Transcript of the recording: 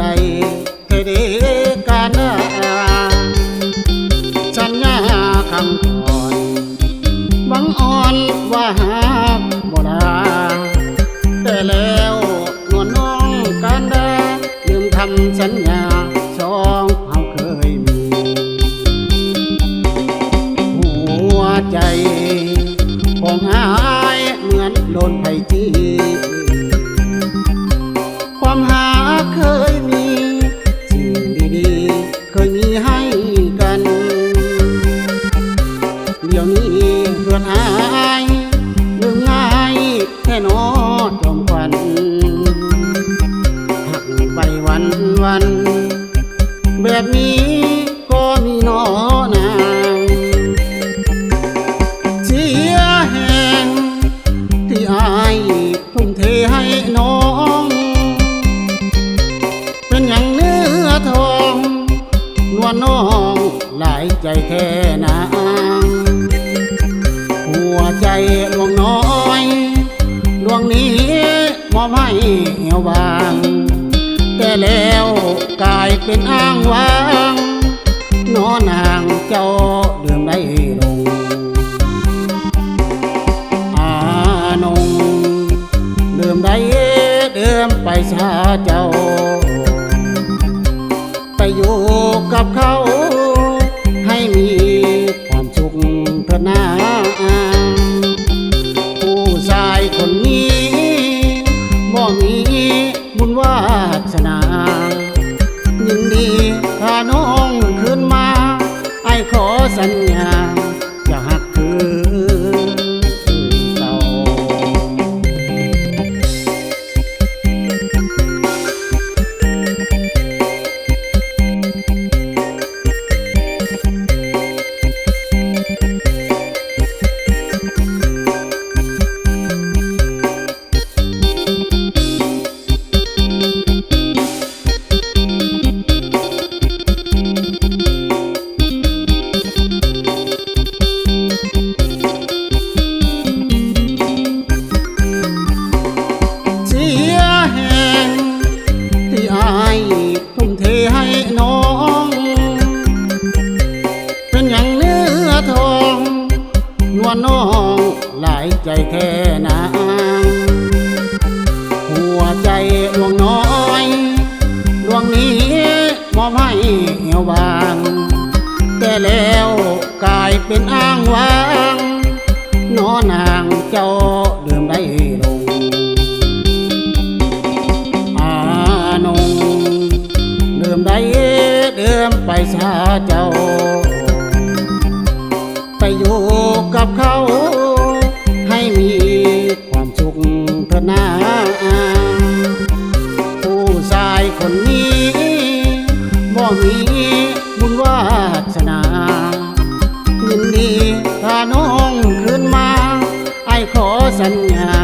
ใจเธอได้การนาฉันยาคำก่อนบังอ่อนว่าหาบ่ลาแต่แล้วนวลน้องการดาลืมคำสัญญาสองเฮาเคยมีหัวใจของหายเหมือนโดนไฟจี้ความหาเคยมีสิ่งดีๆเคยมีให้กันเดี๋ยวนี้เกิดหายลืมง่ายแค่นอจอมควันหักไปวันแบบนี้ก็มีนอนางเสียแห่งที่อายทุ่มเทให้น้องเป็นอย่างเนื้อทองนวลน้องหลายใจแค่นางหัวใจดวงน้อยดวงนี้มอบให้เหี่ยวบางแต่แล้วกลายเป็นอ้างว้างน้อนางเจ้าดื่มได้ลงนงดื่มได้ดื่มไปซาเจ้าไปอยู่กับเขาให้มีความสุขเถิดนาผู้ชายคนนี้บ่มีบุญวาสนายินดีถ้าน้องคืนมาไอ้ขอสัญญาอย่าหักคือเก่าทุ่มเทให้น้องเป็นอย่างเนื้อทองนวลน้องหลายใจแค่นางหัวใจดวงน้อยดวงนี้มอบให้เหี่ยวบางแต่แล้วกลายเป็นอ้างว้างน้อนางเจ้าดื่มได้ลงดื่มได้ดื่มไปซาเจ้าไปอยู่กับเขาให้มีความสุขเถิดนาผู้ชายคนนี้บ่มีบุญวาสนายินดีถ้าน้องคืนมาไอ้ขอสัญญา